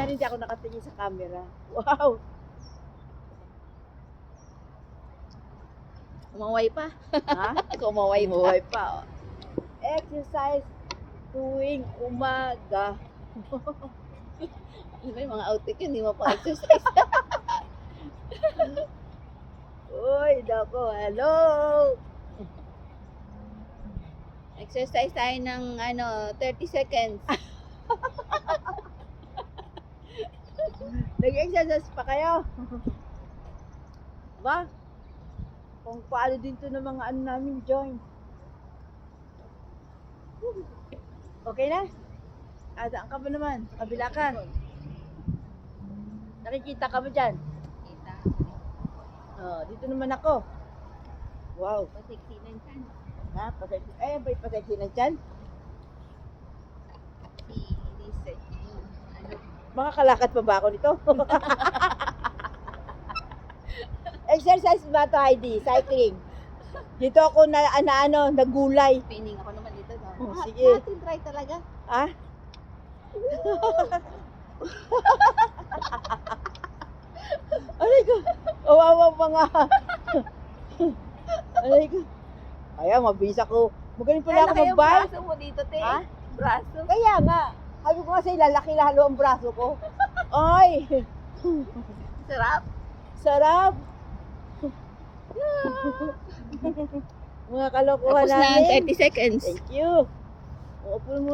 Kunyari hindi ako nakatingin sa camera. Wow! Umaway pa. Ha? Umaway pa. Buhay pa. Oh. Exercise tuwing umaga. Ano ba yung mga outfit yun? Hindi mo pa exercise. Uy, dako, hello! Exercise tayo ng 30 seconds. Nag-exercise pa kayo? Ba? Kung paano din to ng mga ano namin join. Okay na? Adaan ka ba naman? Kabila ka. Nakikita ka ba dyan? Kita. Oh, dito naman ako. Wow. Pasiksinan siya. Ha? Pasexy. Eh, ba'y pasexy na dyan? Si Lizette. Makakalakad pa ba ako nito? Exercise ba to, Heidi? Cycling. Dito ako nagulay. Spinning ako naman dito. No? Oh, sige. Natin try talaga. Ha? Aray ko. Kawawa pa nga. Aray ko. Kaya mabilis ako. Magaling pala ako Lalaki yung mag-bike. braso mo dito, te. Ha? Braso. Kaya nga. Sabi ko nga sa'yo, lalaki lalo ang braso ko. Ay! Sarap. Sarap! Mga kalokohan Tapos na namin. 30 seconds. Thank you. Uupo muna.